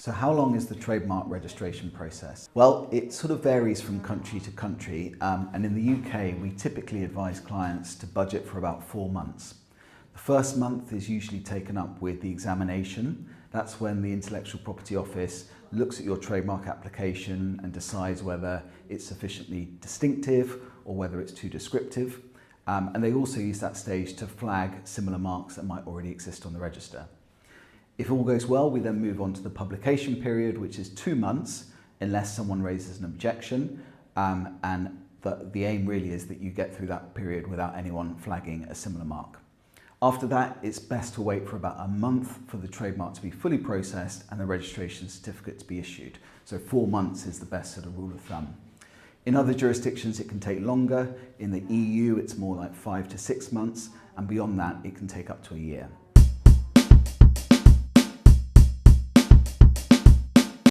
So how long is the trademark registration process? Well, it sort of varies from country to country, and in the UK we typically advise clients to budget for about 4 months. The first month is usually taken up with the examination. That's when the Intellectual Property Office looks at your trademark application and decides whether it's sufficiently distinctive or whether it's too descriptive. And they also use that stage to flag similar marks that might already exist on the register. If all goes well, we then move on to the publication period, which is 2 months, unless someone raises an objection. And the aim really is that you get through that period without anyone flagging a similar mark. After that, it's best to wait for about a month for the trademark to be fully processed and the registration certificate to be issued. So 4 months is the best sort of rule of thumb. In other jurisdictions, it can take longer. In the EU, it's more like 5 to 6 months, and beyond that, it can take up to a year.